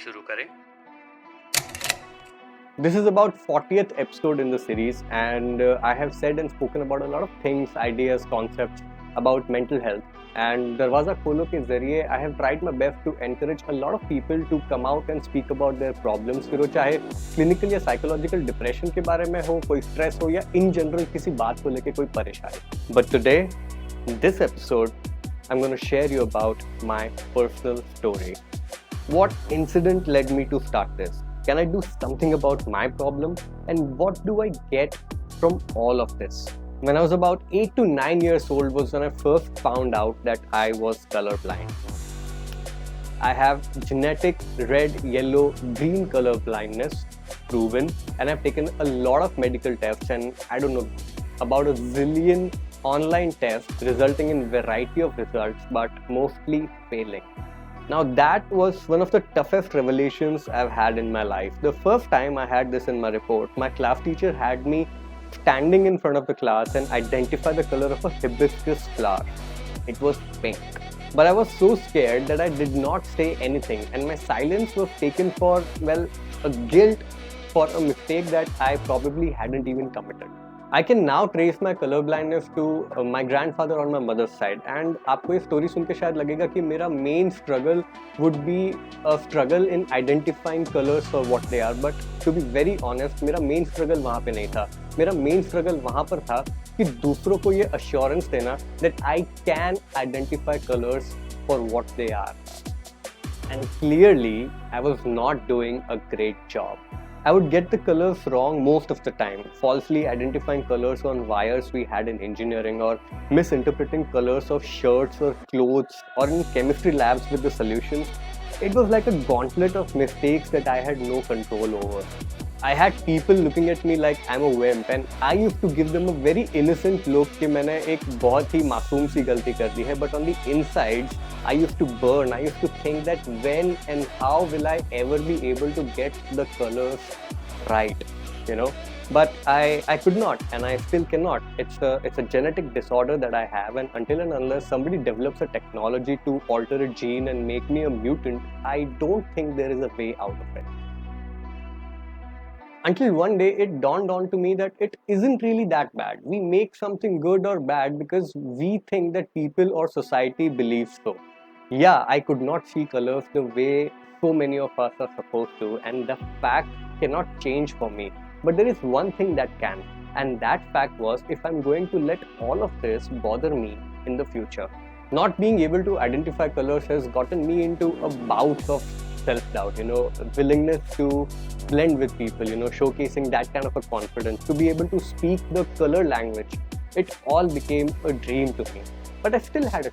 शुरू करें। This is about 40th episode in the series, and I have said and spoken about a lot of things, ideas, concepts about mental health. And Darwaza Kholo ke zariye, I have tried my best to encourage a lot of people to come out and speak about their problems. फिर वो चाहे clinical या psychological depression के बारे में हो, कोई stress हो या in general किसी बात को लेके कोई परेशानी. But today, this episode, I'm going to share you about my personal story. What incident led me to start this? Can I do something about my problem? And what do I get from all of this? When I was about 8 to 9 years old was when I first found out that I was colorblind. I have genetic red, yellow, green color blindness proven, and I've taken a lot of medical tests and I don't know, about a zillion online tests resulting in variety of results, but mostly failing. Now that was one of the toughest revelations I've had in my life. The first time I had this in my report, my class teacher had me standing in front of the class and identify the color of a hibiscus flower. It was pink. But I was so scared that I did not say anything, and my silence was taken for, well, a guilt for a mistake that I probably hadn't even committed. I can now trace my color blindness to my grandfather on my mother's side, and आपको ये story सुन के शायद लगेगा कि मेरा main struggle would be a struggle in identifying colors for what they are, but to be very honest, मेरा main struggle वहाँ पे नहीं था. मेरा main struggle वहाँ पर था कि दूसरों को ये assurance देना that I can identify colors for what they are. And clearly, I was not doing a great job. I would get the colors wrong most of the time, falsely identifying colors on wires we had in engineering, or misinterpreting colors of shirts or clothes, or in chemistry labs with the solutions. It was like a gauntlet of mistakes that I had no control over. I had people looking at me like I'm a wimp, and I used to give them a very innocent look कि मैंने एक बहुत ही मासूम सी गलती कर दी है, but on the insides I used to burn. I used to think that when and how will I ever be able to get the colors right, you know? But I could not, and I still cannot. It's a genetic disorder that I have, and until and unless somebody develops a technology to alter a gene and make me a mutant, I don't think there is a way out of it. Until one day it dawned on to me that it isn't really that bad. We make something good or bad because we think that people or society believes so. Yeah, I could not see colors the way so many of us are supposed to, and the fact cannot change for me. But there is one thing that can, and that fact was if I'm going to let all of this bother me in the future. Not being able to identify colors has gotten me into a bout of self-doubt, willingness to blend with people, showcasing that kind of a confidence, to be able to speak the color language. It all became a dream to me. But I still had a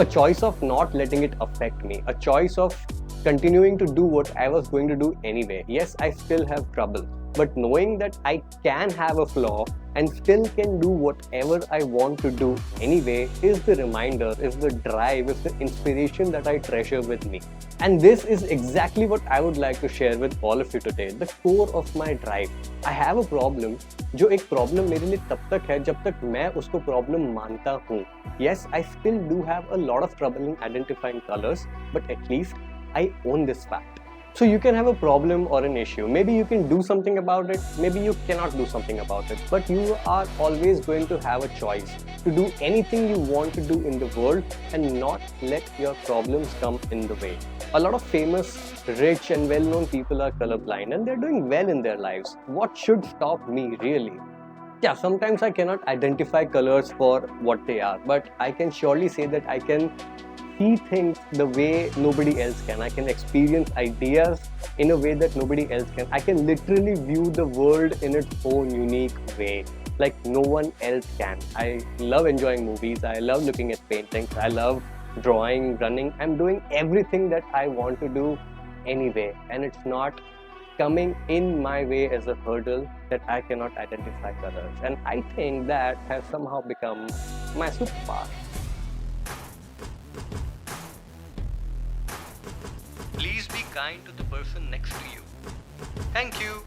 choice of not letting it affect me, a choice of continuing to do what I was going to do anyway. Yes, I still have trouble, but knowing that I can have a flaw and still can do whatever I want to do anyway is the reminder, is the drive, is the inspiration that I treasure with me. And this is exactly what I would like to share with all of you today, the core of my drive. I have a problem, जो एक problem मेरे लिए तब तक है जब तक मैं उसको problem मानता हूँ. Yes, I still do have a lot of trouble in identifying colors, but at least I own this fact. So you can have a problem or an issue. Maybe you can do something about it, maybe you cannot do something about it, but you are always going to have a choice to do anything you want to do in the world and not let your problems come in the way. A lot of famous, rich and well-known people are colorblind and they're doing well in their lives. What should stop me really? Yeah, sometimes I cannot identify colors for what they are, but I can surely say that I can see things the way nobody else can. I can experience ideas in a way that nobody else can. I can literally view the world in its own unique way, like no one else can. I love enjoying movies. I love looking at paintings. I love drawing, running. I'm doing everything that I want to do anyway, and it's not coming in my way as a hurdle that I cannot identify colors. And I think that has somehow become my superpower. Please be kind to the person next to you. Thank you.